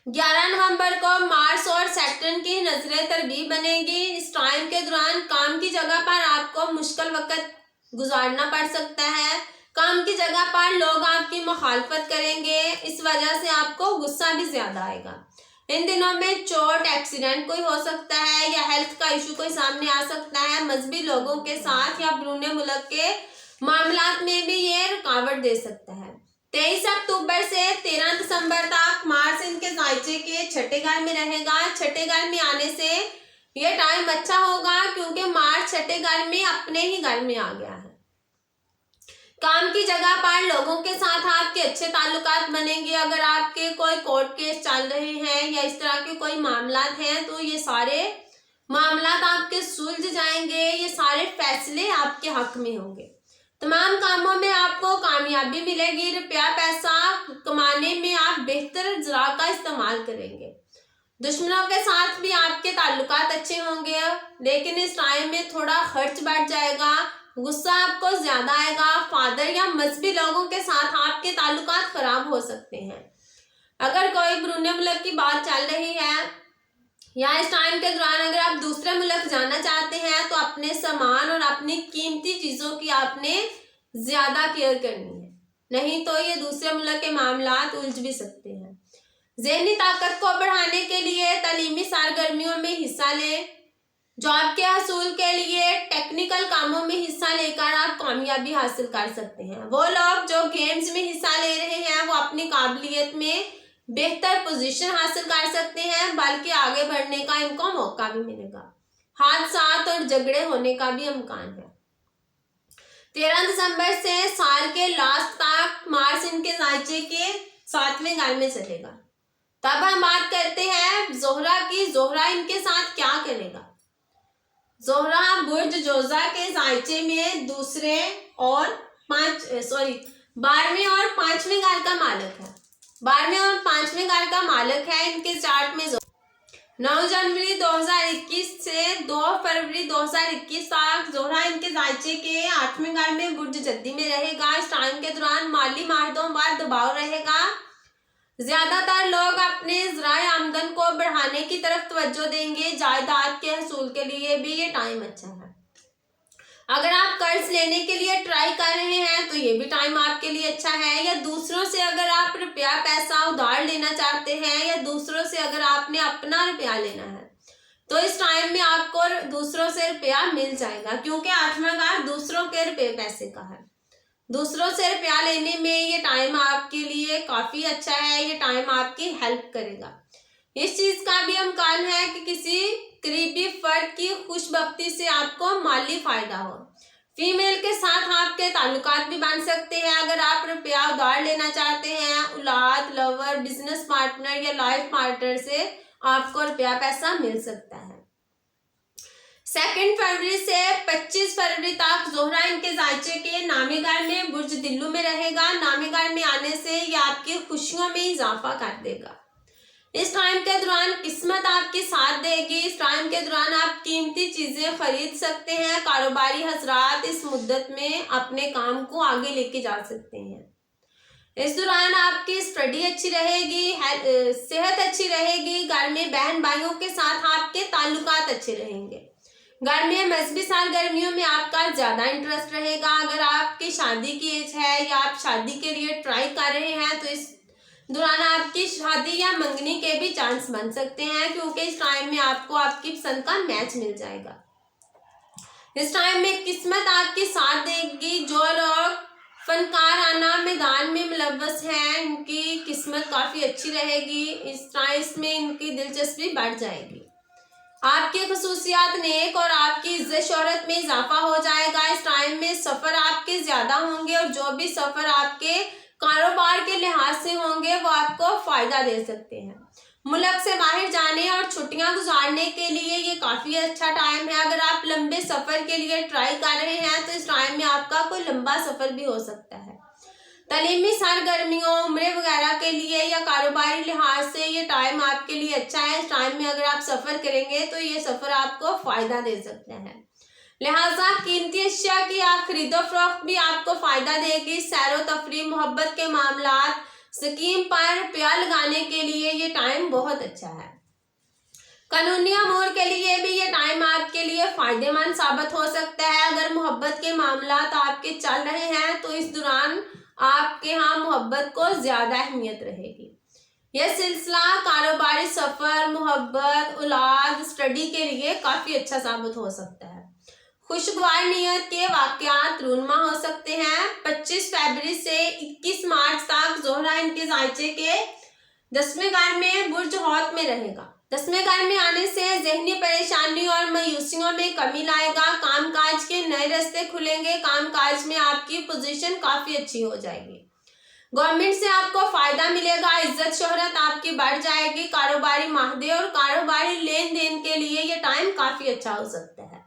11 नवंबर को मार्स और सैटर्न की नजरें तरबीब बनेगी। इस टाइम के दौरान काम की जगह पर आपको मुश्किल वक्त गुजारना पड़ सकता है। काम की जगह पर लोग आपकी मुखालफत करेंगे, इस वजह से आपको गुस्सा भी ज्यादा आएगा। इन दिनों में चोट, एक्सीडेंट कोई हो सकता है या हेल्थ का इशू कोई सामने आ सकता है। मजहबी लोगों के साथ या बैरून मुल्क के मामलात में भी ये रुकावट दे सकता है। 23 अक्टूबर से 13 दिसंबर तक मार्स इनके जायचे के छठे घर में रहेगा। छठे घर में आने से यह टाइम अच्छा होगा, क्योंकि मार्च छठे घर में अपने ही घर में आ गया है। काम की जगह पर लोगों के साथ आपके अच्छे ताल्लुकात बनेंगे। अगर आपके कोई कोर्ट केस चल रहे हैं या इस तरह के कोई मामलात हैं तो ये सारे मामलात आपके सुलझ जाएंगे। ये सारे फैसले आपके हक में होंगे। तमाम कामों में आपको कामयाबी मिलेगी। रुपया पैसा कमाने में आप बेहतर जरा का इस्तेमाल करेंगे। दुश्मनों के साथ भी आपके ताल्लुकात अच्छे होंगे, लेकिन इस टाइम में थोड़ा खर्च बढ़ जाएगा, गुस्सा आपको ज्यादा आएगा। फादर या मजहबी लोगों के साथ आपके ताल्लुकात खराब हो सकते हैं। अगर कोई बैरून मुल्क की बात चल रही है या इस टाइम के दौरान अगर आप दूसरे मुल्क जाना चाहते हैं तो अपने सामान और अपनी कीमती चीजों की आपने ज्यादा केयर करनी है, नहीं तो ये दूसरे मुल्क के मामलात उलझ भी सकते हैं। ज़हनी ताकत को बढ़ाने के लिए तालीमी सरगर्मियों में हिस्सा लें। जॉब के हसूल के लिए टेक्निकल कामों में हिस्सा लेकर आप कामयाबी हासिल कर सकते हैं। वो लोग जो गेम्स में हिस्सा ले रहे हैं वो अपनी काबिलियत में बेहतर पोजीशन हासिल कर सकते हैं, बल्कि आगे बढ़ने का इनको मौका भी मिलेगा। हादसात और झगड़े होने का भी इम्कान है। 13 दिसंबर से साल के लास्ट तक मार्स इनके जायचे के 7वें घर में चलेगा। तब हम बात करते हैं जोहरा की। जोहरा इनके साथ क्या करेगा? जोहरा बुर्ज जोजा के जायचे में 12वें और 5वें घर का मालिक है। 12वें और 5वें घर का मालिक है इनके चार्ट में। 9 जनवरी 2021 से 2 फरवरी 2021 तक जोहरा इनके जायचे के 8वें घर में बुर्ज जद्दी में रहेगा। इस टाइम के दौरान माली माहदों पर दबाव रहेगा। ज्यादातर लोग अपने ज़राए आमदन को बढ़ाने की तरफ तवज्जो देंगे। जायदाद के हसूल के लिए भी ये टाइम अच्छा है। अगर आप कर्ज लेने के लिए ट्राई कर रहे हैं तो ये भी टाइम आपके लिए अच्छा है। या दूसरों से अगर आप रुपया पैसा उधार लेना चाहते हैं या दूसरों से अगर आपने अपना रुपया लेना है तो इस टाइम में आपको दूसरों से रुपया मिल जाएगा, क्योंकि 8वां घर दूसरों के रुपये पैसे का है। दूसरों से रुपया लेने में ये टाइम आपके लिए काफी अच्छा है। ये टाइम आपकी हेल्प करेगा। इस चीज का भी इम्कान है कि किसी करीबी फर्द की खुशबख्ती से आपको माली फायदा हो। फीमेल के साथ आपके ताल्लुकात भी बन सकते हैं। अगर आप रुपया उधार लेना चाहते हैं, औलाद, लवर, बिजनेस पार्टनर या लाइफ पार्टनर से आपको रुपया पैसा मिल सकता है। 2 फरवरी से 25 फरवरी तक जोहरा इनके जायचे के नामे घर में बुर्ज दिल्लू में रहेगा। नामे घर में आने से ये आपकी खुशियों में इजाफा कर देगा। इस टाइम के दौरान किस्मत आपके साथ देगी। इस टाइम के दौरान आप कीमती चीजें खरीद सकते हैं। कारोबारी हजरात इस मुद्दत में अपने काम को आगे लेके जा सकते हैं। इस दौरान आपकी स्टडी अच्छी रहेगी, सेहत अच्छी रहेगी। घर में बहन भाइयों के साथ आपके ताल्लुकात अच्छे रहेंगे। घर में मजहबी सरगर्मियों में आपका ज्यादा इंटरेस्ट रहेगा। अगर आपकी शादी की एज है या आप शादी के लिए ट्राई कर रहे हैं तो इस दौरान आपकी शादी या मंगनी के भी चांस बन सकते हैं, क्योंकि इस टाइम में आपको आपकी पसंद का मैच मिल जाएगा। इस टाइम में किस्मत आपकी साथ देगी। जो लोग फनकाराना मैदान में मुलव्वस हैं इनकी किस्मत काफ़ी अच्छी रहेगी। इस टाइम में इनकी दिलचस्पी बढ़ जाएगी। आपकी खसूसियात नेक और आपकी इज्जत शोहरत में इजाफा हो जाएगा। इस टाइम में सफ़र आपके ज़्यादा होंगे और जो भी सफ़र आपके कारोबार के लिहाज से होंगे वो आपको फ़ायदा दे सकते हैं। मुल्क से बाहर जाने और छुट्टियां गुजारने के लिए ये काफ़ी अच्छा टाइम है। अगर आप लंबे सफ़र के लिए ट्राई कर रहे हैं तो इस टाइम में आपका कोई लंबा सफ़र भी हो सकता है। तालीमी सरगर्मियों, उम्रे वगैरह के लिए या कारोबारी लिहाज से ये टाइम आपके लिए अच्छा है। इस टाइम में अगर आप सफ़र करेंगे तो ये सफ़र आपको फ़ायदा दे सकते हैं। लिहाजा कीमती अशिया की आप खरीदो फरोख्त भी आपको फ़ायदा देगी। सैरो तफरीह, मोहब्बत के मामलात, स्कीम पर रुपया लगाने के लिए ये टाइम बहुत अच्छा है। कानूनी अमूर के लिए भी ये टाइम आपके लिए फ़ायदेमंद साबित हो सकता है। अगर मोहब्बत के मामलात आपके चल रहे हैं तो इस दौरान आपके यहाँ मोहब्बत को ज़्यादा अहमियत रहेगी। यह सिलसिला कारोबारी सफ़र, मोहब्बत, औलाद, स्टडी के लिए काफ़ी अच्छा साबित हो सकता है। खुशगवार नियत के वाक़यात रूनमा हो सकते हैं। 25 फरवरी से 21 मार्च तक ज़ोहरा इनके ज़ायचे के 10वें घर में बुर्ज हौत में रहेगा। 10वें घर में आने से ज़हनी परेशानी और मायूसियों में कमी लाएगा। कामकाज के नए रास्ते खुलेंगे। कामकाज में आपकी पोजीशन काफ़ी अच्छी हो जाएगी। गवर्नमेंट से आपको फ़ायदा मिलेगा। इज्जत शोहरत आपकी बढ़ जाएगी। कारोबारी माहदे और कारोबारी लेन देन के लिए ये टाइम काफ़ी अच्छा हो सकता है।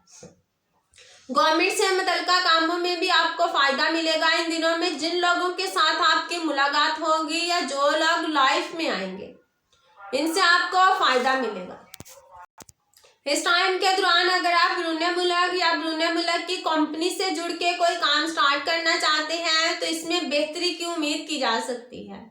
गवर्नमेंट से मुतल्लिका कामों में भी आपको फ़ायदा मिलेगा। इन दिनों में जिन लोगों के साथ आपकी मुलाकात होगी या जो लोग लाइफ में आएंगे इनसे आपको फ़ायदा मिलेगा। इस टाइम के दौरान अगर आप बैरून मुल्क या बैरून मुल्क की कंपनी से जुड़ के कोई काम स्टार्ट करना चाहते हैं तो इसमें बेहतरी की उम्मीद की जा सकती है।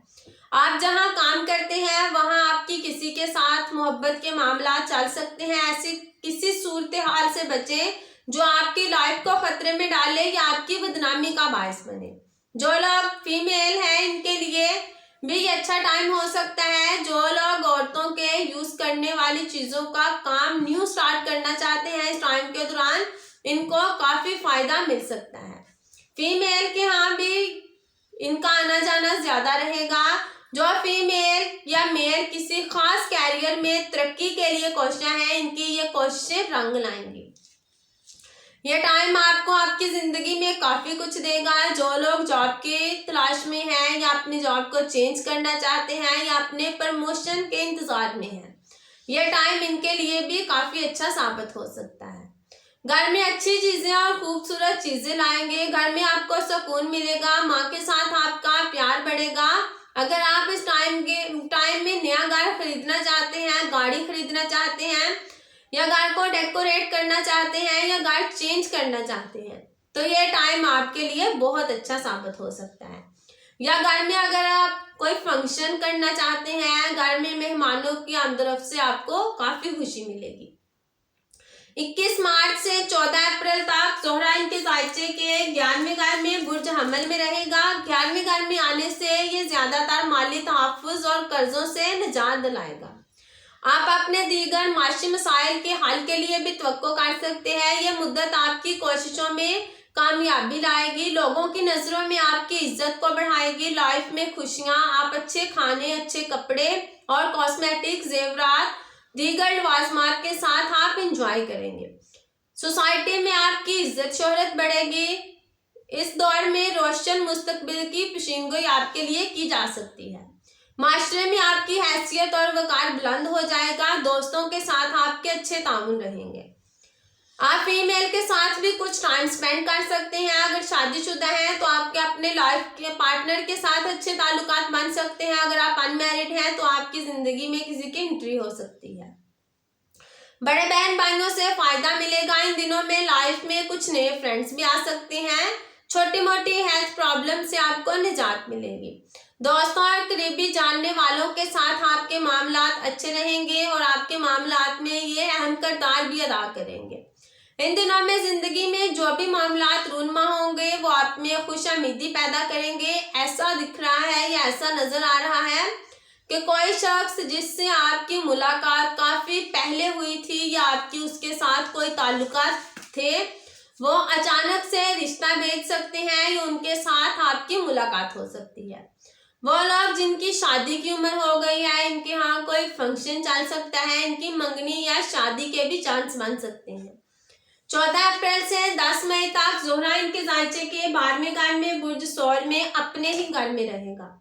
आप जहां काम करते हैं वहां आपकी किसी के साथ मोहब्बत के मामला चल सकते हैं। ऐसी किसी सूरत हाल से बचें जो आपकी लाइफ को खतरे में डाले या आपकी बदनामी का बायस बने। जो लोग फीमेल हैं इनके लिए भी ये अच्छा टाइम हो सकता है। जो लोग औरतों के यूज करने वाली चीजों का काम न्यू स्टार्ट करना चाहते हैं इस टाइम के दौरान इनको काफी फायदा मिल सकता है। फीमेल के यहाँ भी इनका आना जाना ज्यादा रहेगा। जो फीमेल या मेल किसी खास कैरियर में तरक्की के लिए कोशिशें हैं इनकी ये कोशिशें रंग लाएंगी। ये टाइम आपको आपकी ज़िंदगी में काफ़ी कुछ देगा। जो लोग जॉब के तलाश में हैं या अपनी जॉब को चेंज करना चाहते हैं या अपने प्रमोशन के इंतज़ार में हैं ये टाइम इनके लिए भी काफ़ी अच्छा साबित हो सकता है। घर में अच्छी चीज़ें और खूबसूरत चीज़ें लाएंगे। घर में आपको सुकून मिलेगा। माँ के साथ आपका प्यार बढ़ेगा। अगर आप इस टाइम में नया घर खरीदना चाहते हैं, गाड़ी खरीदना चाहते हैं या घर को डेकोरेट करना चाहते हैं या घर चेंज करना चाहते हैं तो ये टाइम आपके लिए बहुत अच्छा साबित हो सकता है। या घर में अगर आप कोई फंक्शन करना चाहते हैं, घर में मेहमानों की आमदरफ्त से आपको काफ़ी खुशी मिलेगी। 21 मार्च से 14 अप्रैल तक ज़ोहरा इनके ज़ायचे के 11वें घर में बुर्ज हमल में रहेगा। 11वें घर में आने से ये ज़्यादातर माली तहफ़्फ़ुज़ और कर्ज़ों से निजात दिलाएगा। आप अपने दीगर माशी मसाइल के हल के लिए भी तवक्को कर सकते हैं। यह मुद्दत आपकी कोशिशों में कामयाबी लाएगी। लोगों की नज़रों में आपकी इज्जत को बढ़ाएगी। लाइफ में खुशियाँ, आप अच्छे खाने, अच्छे कपड़े और कॉस्मेटिक जेवरात दीगर लवाजमात के साथ आप इंजॉय करेंगे। सोसाइटी में आपकी इज्जत शोहरत बढ़ेगी। इस दौर में रोशन मुस्तकबिल की पेशीनगोई आपके लिए की जा सकती है। माशरे में आपकी हैसियत और वकार बुलंद हो जाएगा। दोस्तों के साथ आपके अच्छे तामुन रहेंगे। आप फीमेल के साथ भी कुछ टाइम स्पेंड कर सकते हैं। अगर शादीशुदा हैं तो आपके अपने लाइफ के पार्टनर के साथ अच्छे ताल्लुकात बन सकते हैं। अगर आप अनमैरिड हैं तो आपकी ज़िंदगी में किसी की एंट्री हो सकती है। बड़े बहन भाइयों से फ़ायदा मिलेगा। इन दिनों में लाइफ में कुछ नए फ्रेंड्स भी आ सकते हैं। छोटी मोटी हेल्थ प्रॉब्लम से आपको निजात मिलेगी। दोस्तों और करीबी जानने वालों के साथ आपके मामलात अच्छे रहेंगे और आपके मामलात में ये अहम किरदार भी अदा करेंगे। इन दिनों में ज़िंदगी में जो भी मामलात रूनमा होंगे वो आप में खुशआमीदी पैदा करेंगे। ऐसा दिख रहा है या ऐसा नज़र आ रहा है कि कोई शख्स जिससे आपकी मुलाकात काफ़ी पहले हुई थी या आपकी उसके साथ कोई ताल्लुकात थे वो अचानक से रिश्ता भेज सकते हैं या उनके साथ आपकी मुलाकात हो सकती है। वो लोग जिनकी शादी की उम्र हो गई है, इनके यहाँ कोई फंक्शन चल सकता है, इनकी मंगनी या शादी के भी चांस बन सकते हैं। 14 अप्रैल से 10 मई तक ज़ोहरा इनके जायचे के 12वें घर में बुर्ज सौर में अपने ही घर में रहेगा।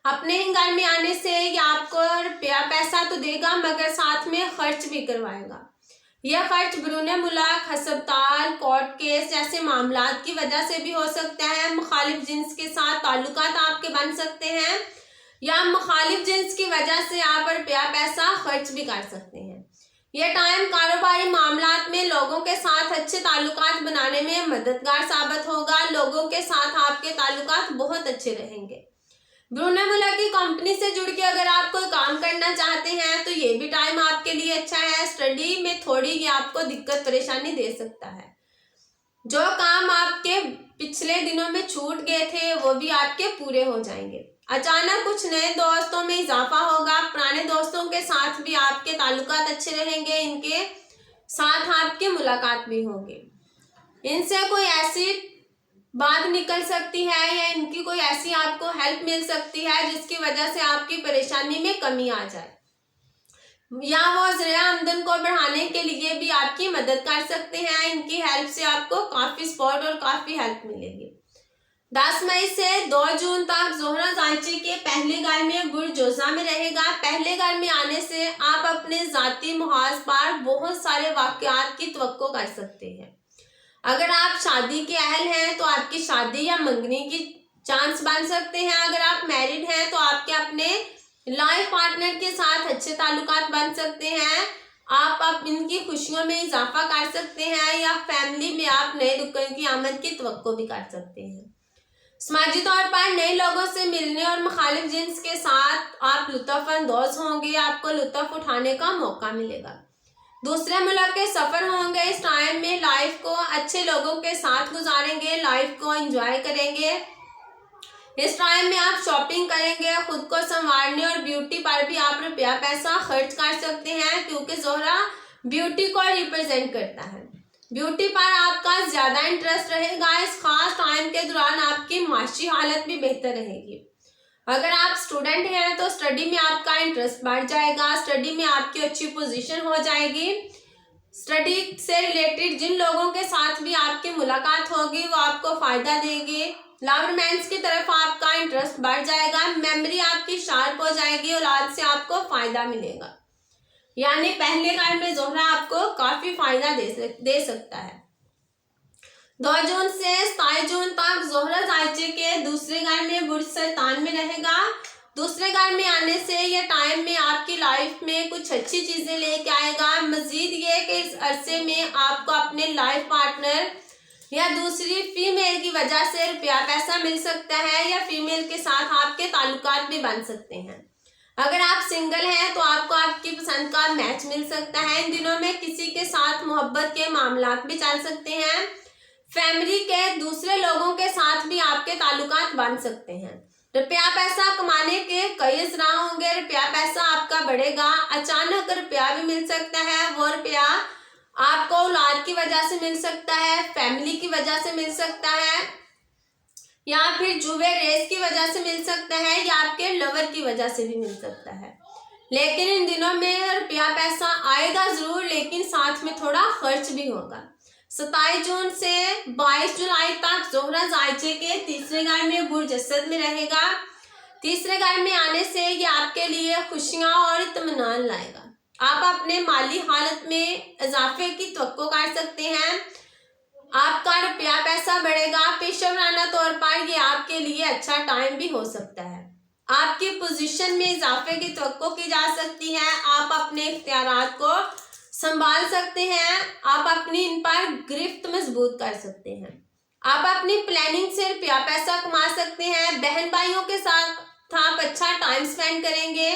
अपने ही घर में आने से ये आपको रुपया पैसा तो देगा मगर साथ में खर्च भी करवाएगा। यह खर्च ब्रूने मुलाक, हस्पताल, कोर्ट केस जैसे मामलात की वजह से भी हो सकता है। मुखालिफ जिन्स के साथ ताल्लुकात आपके बन सकते हैं या मुखालिफ जिन्स की वजह से आप रुपया पैसा खर्च भी कर सकते हैं। यह टाइम कारोबारी मामलात में लोगों के साथ अच्छे ताल्लुकात बनाने में मददगार साबित होगा। लोगों के साथ आपके ताल्लुकात बहुत अच्छे रहेंगे। ब्रूने मुल्क की कंपनी से जुड़ के अगर आप कोई काम करना चाहते हैं तो ये भी टाइम आपके लिए अच्छा है। स्टडी में थोड़ी ये आपको दिक्कत परेशानी दे सकता है। जो काम आपके पिछले दिनों में छूट गए थे वो भी आपके पूरे हो जाएंगे। अचानक कुछ नए दोस्तों में इजाफा होगा। पुराने दोस्तों के साथ भी आपके ताल्लुकात अच्छे रहेंगे, इनके साथ आपकी मुलाकात भी होगी। इनसे कोई ऐसी बात निकल सकती है या इनकी कोई ऐसी आपको हेल्प मिल सकती है जिसकी वजह से आपकी परेशानी में कमी आ जाए, या वो ज़रिया आमदन को बढ़ाने के लिए भी आपकी मदद कर सकते हैं। इनकी हेल्प से आपको काफ़ी सपोर्ट और काफ़ी हेल्प मिलेगी। 10 मई से 2 जून तक ज़ोहरा जायचे के पहले घर में बुर्ज जोजा में रहेगा। पहले घर में आने से आप अपने ज़ाती मुहाज पर बहुत सारे वाक़यात की तवक्को कर सकते हैं। अगर आप शादी के अहल हैं तो आपकी शादी या मंगनी की चांस बन सकते हैं। अगर आप मैरिड हैं तो आपके अपने लाइफ पार्टनर के साथ अच्छे ताल्लुकात बन सकते हैं। आप इनकी खुशियों में इजाफा कर सकते हैं या फैमिली में आप नए रुकन की आमद की तवक्को भी कर सकते हैं। समाजी तौर पर नए लोगों से मिलने और मुखालिफ जिन्स के साथ आप लुत्फ अंदोज होंगे। आपको लुत्फ उठाने का मौका मिलेगा। दूसरे मुल्क के सफ़र होंगे। इस टाइम में लाइफ को अच्छे लोगों के साथ गुजारेंगे, लाइफ को एंजॉय करेंगे। इस टाइम में आप शॉपिंग करेंगे, खुद को संवारने और ब्यूटी पर भी आप रुपया पैसा खर्च कर सकते हैं क्योंकि ज़ोहरा ब्यूटी को रिप्रेजेंट करता है। ब्यूटी पर आपका ज़्यादा इंटरेस्ट रहेगा। इस खास टाइम के दौरान आपकी माशी हालत भी बेहतर रहेगी। अगर आप स्टूडेंट हैं तो स्टडी में आपका इंटरेस्ट बढ़ जाएगा, स्टडी में आपकी अच्छी पोजीशन हो जाएगी। स्टडी से रिलेटेड जिन लोगों के साथ भी आपकी मुलाकात होगी वो आपको फ़ायदा देंगे। लव रोमांस की तरफ आपका इंटरेस्ट बढ़ जाएगा। मेमोरी आपकी शार्प हो जाएगी। औलाद से आपको फ़ायदा मिलेगा। यानी पहले घर में ज़ोहरा आपको काफ़ी फ़ायदा दे सकता है। 2 जून से 27 जून तक ज़ोहरा जायचे के दूसरे घर में बुर्ज सरतान में रहेगा। दूसरे घर में आने से यह टाइम में आपकी लाइफ में कुछ अच्छी चीज़ें लेके आएगा। मज़ीद ये कि इस अरसे में आपको अपने लाइफ पार्टनर या दूसरी फीमेल की वजह से रुपया पैसा मिल सकता है या फीमेल के साथ आपके ताल्लुकात भी बन सकते हैं। अगर आप सिंगल हैं तो आपको आपकी पसंद का मैच मिल सकता है। इन दिनों में किसी के साथ मोहब्बत के मामलात भी चल सकते हैं। फैमिली के दूसरे लोगों के साथ भी आपके ताल्लुकात बन सकते हैं। रुपया पैसा कमाने के कई ज़राए होंगे। रुपया पैसा आपका बढ़ेगा। अचानक रुपया भी मिल सकता है। वो रुपया आपको औलाद की वजह से मिल सकता है, फैमिली की वजह से मिल सकता है या फिर जुए रेस की वजह से मिल सकता है या आपके लवर की वजह से भी मिल सकता है। लेकिन इन दिनों में रुपया पैसा आएगा ज़रूर, लेकिन साथ में थोड़ा खर्च भी होगा। 27 जून से 22 जुलाई तक ज़ोहरा जायचे के तीसरे घर में बुर्ज असद में रहेगा। तीसरे घर में आने से ये आपके लिए खुशियाँ और इत्मीनान लाएगा। आप अपने माली हालत में इजाफे की तवक्को कर सकते हैं। आपका रुपया पैसा बढ़ेगा। पेशेवराना तौर पर ये आपके लिए अच्छा टाइम भी हो सकता है। आपकी पोजीशन में इजाफे की तवक्को की जा सकती है। आप अपने इख्तियारात को संभाल सकते हैं। आप अपनी इन पर गिरफ्त मजबूत कर सकते हैं। आप अपनी प्लानिंग से रुपया पैसा कमा सकते हैं। बहन भाइयों के साथ आप अच्छा टाइम स्पेंड करेंगे।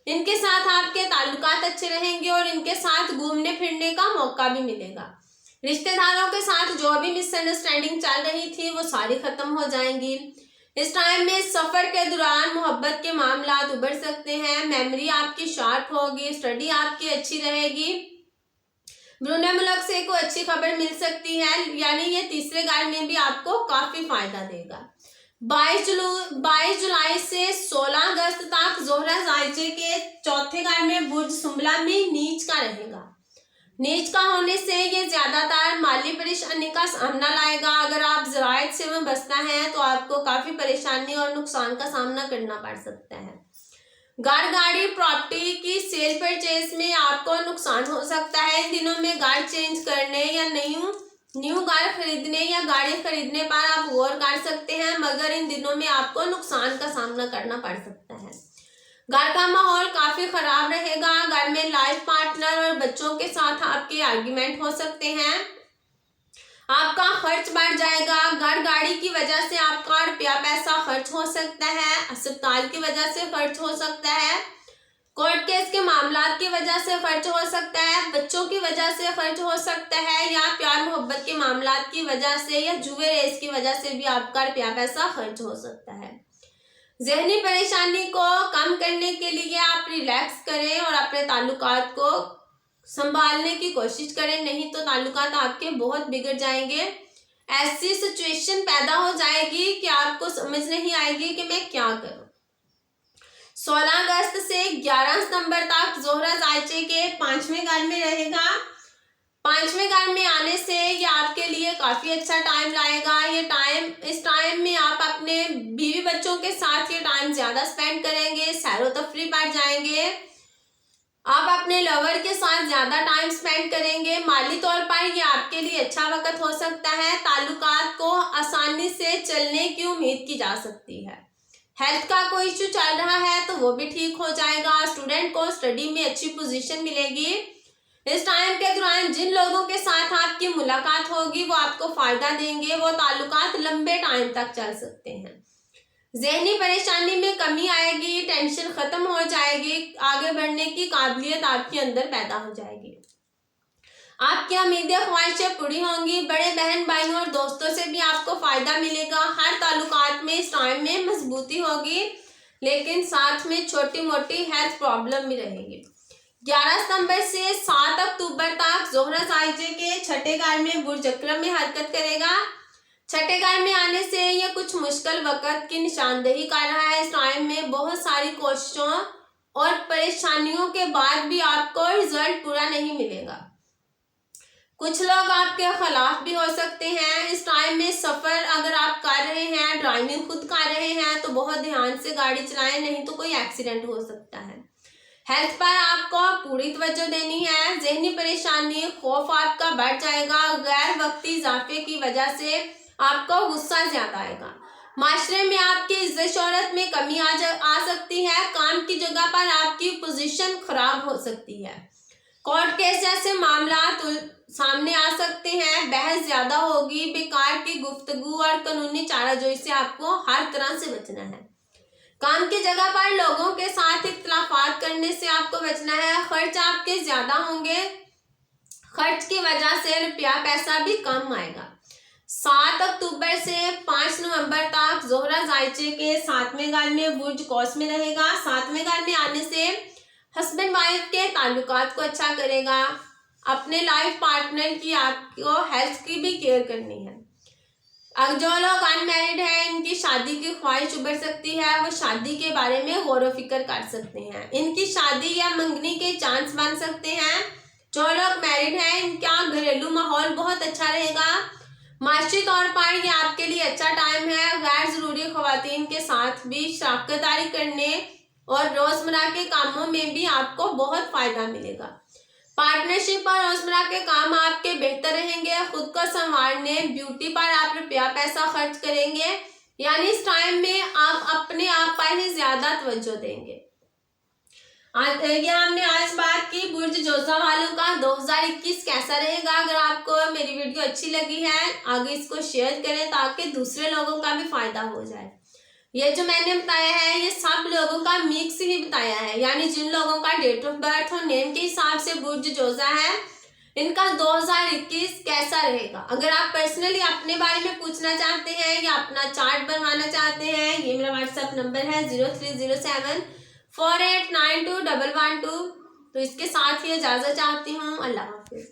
इनके साथ आपके ताल्लुकात अच्छे रहेंगे और इनके साथ घूमने फिरने का मौका भी मिलेगा। रिश्तेदारों के साथ जो भी मिसअंडरस्टैंडिंग चल रही थी वो सारी ख़त्म हो जाएंगी। इस टाइम में सफ़र के दौरान मोहब्बत के मामलात उभर सकते हैं। मेमोरी आपकी शार्प होगी। स्टडी आपकी अच्छी रहेगी। ब्रूनेई मुल्क से कोई अच्छी खबर मिल सकती है, यानी ये तीसरे घर में भी आपको काफी फायदा देगा। 22 जुलाई से 16 अगस्त तक ज़ोहरा ज़ायचे के चौथे घर में बुर्ज सुंबला में नीच का रहेगा। नीच का होने से ये ज्यादातर माली परेशानी का सामना लाएगा। अगर आप ज़राअत से वाबस्ता हैं तो आपको काफी परेशानी और नुकसान का सामना करना पड़ सकता है। घर, गाड़ी, प्रॉपर्टी की सेल परचेज में आपको नुकसान हो सकता है। इन दिनों में घर चेंज करने या न्यू घर खरीदने या गाड़ी खरीदने पर आप गौर कर सकते हैं, मगर इन दिनों में आपको नुकसान का सामना करना पड़ सकता है। घर का माहौल काफी खराब रहेगा। घर में लाइफ पार्टनर और बच्चों के साथ आपके आर्ग्यूमेंट हो सकते हैं। आपका खर्च बढ़ जाएगा। घर, गाड़ी की वजह से आपका रुपया पैसा खर्च हो सकता है। अस्पताल की वजह से खर्च हो सकता है। कोर्ट केस के मामलात की वजह से खर्च हो सकता है। बच्चों की वजह से खर्च हो सकता है, या प्यार मोहब्बत के मामलात की वजह से या जुए रेस की वजह से भी आपका रुपया पैसा खर्च हो सकता है। ज़हनी परेशानी को कम करने के लिए आप रिलैक्स करें और अपने ताल्लुकात को संभालने की कोशिश करें, नहीं तो ताल्लुकात आपके बहुत बिगड़ जाएंगे। ऐसी सिचुएशन पैदा हो जाएगी कि आपको समझ नहीं आएगी कि मैं क्या करूं। 16 अगस्त से 11 सितंबर तक ज़ोहरा ज़ायचे के 5वें घर में रहेगा। 5वें घर में आने से ये आपके लिए काफी अच्छा टाइम लाएगा। इस टाइम में आप अपने बीवी बच्चों के साथ ये टाइम ज्यादा स्पेंड करेंगे, सैरो तफरी पर जाएंगे, आप अपने लवर के साथ ज्यादा टाइम स्पेंड करेंगे। माली तौर पर ये आपके लिए अच्छा वक्त हो सकता है। ताल्लुकात को आसानी से चलने की उम्मीद की जा सकती है। हेल्थ का कोई इशू चल रहा है तो वो भी ठीक हो जाएगा। स्टूडेंट को स्टडी में अच्छी पोजीशन मिलेगी। इस टाइम के दौरान जिन लोगों के साथ आपकी मुलाकात होगी वो आपको फायदा देंगे। वो ताल्लुकात लंबे टाइम तक चल सकते हैं। ज़हनी परेशानी में कमी आएगी, टेंशन खत्म हो जाएगी, आगे बढ़ने की काबिलियत आपके अंदर पैदा हो जाएगी। आपकी उम्मीदें ख्वाहिशें पूरी होंगी। बड़े बहन भाइयों और दोस्तों से भी आपको फायदा मिलेगा। हर ताल्लुकात में इस टाइम में मजबूती होगी, लेकिन साथ में छोटी मोटी हेल्थ प्रॉब्लम भी रहेगी। 11 सितंबर से 7 अक्टूबर तक ज़ोहरा ज़ायचे के छठे घर में बुर्ज अकरम में हरकत करेगा। छठे घर में आने से यह कुछ मुश्किल वक्त की निशानदेही कर रहा है। इस टाइम में बहुत सारी कोशिशों और परेशानियों के बाद भी आपको रिजल्ट पूरा नहीं मिलेगा। कुछ लोग आपके खिलाफ भी हो सकते हैं। इस टाइम में सफर अगर आप कर रहे हैं, ड्राइविंग खुद कर रहे हैं, तो बहुत ध्यान से गाड़ी चलाएं, नहीं तो कोई एक्सीडेंट हो सकता है। हेल्थ पर आपको पूरी तवज्जो देनी है। ज़हनी परेशानी, खौफ आपका बढ़ जाएगा। गैर वक्ती इजाफे की वजह से आपको गुस्सा ज्यादा आएगा। माशरे में आपकी इज्जत शोहरत में कमी आ सकती है। काम की जगह पर आपकी पोजीशन खराब हो सकती है। कोर्ट केस जैसे मामला सामने आ सकते हैं। बहस ज्यादा होगी। बेकार की गुफ्तगू और कानूनी चाराजोई से आपको हर तरह से बचना है। काम की जगह पर लोगों के साथ इख्तिलाफात करने से आपको बचना है। खर्च आपके ज्यादा होंगे। खर्च की वजह से रुपया पैसा भी कम आएगा। 7 अक्टूबर से 5 नवंबर तक ज़ोहरा ज़ायचे के 7वें घर में बुर्ज कौस में रहेगा। 7वें घर में आने से हस्बैंड वाइफ के ताल्लुकात को अच्छा करेगा। अपने लाइफ पार्टनर की आपको हेल्थ की भी केयर करनी है। अब जो लोग अनमैरिड हैं, इनकी शादी की ख्वाहिश उभर सकती है। वो शादी के बारे में गौर व फिक्र कर सकते हैं। इनकी शादी या मंगनी के चांस बन सकते हैं। जो लोग मैरिड हैं, इनका घरेलू माहौल बहुत अच्छा रहेगा। माशी तौर पर ये आपके लिए अच्छा टाइम है। गैर जरूरी खवातीन के साथ भी शराकतदारी करने और रोजमर्रा के कामों में भी आपको बहुत फायदा मिलेगा। पार्टनरशिप और रोजमर्रा के काम आपके बेहतर रहेंगे। खुद को संवारने, ब्यूटी पर आप रुपया पैसा खर्च करेंगे, यानी इस टाइम में आप अपने आप पर ही ज्यादा तवज्जो देंगे। ये हमने आज बात की बुर्ज जोजा वालों का 2021 कैसा रहेगा। अगर आपको मेरी वीडियो अच्छी लगी है, आगे इसको शेयर करें ताकि दूसरे लोगों का भी फायदा हो जाए। ये जो मैंने बताया है ये सब लोगों का मिक्स ही बताया है, यानी जिन लोगों का डेट ऑफ बर्थ और नेम के हिसाब से बुर्ज जोजा है, इनका 2021 कैसा रहेगा। अगर आप पर्सनली अपने बारे में पूछना चाहते हैं या अपना चार्ट बनवाना चाहते हैं, ये मेरा व्हाट्सएप नंबर है 030748921112। तो इसके साथ ही इजाजत चाहती हूँ। अल्लाह हाफिज।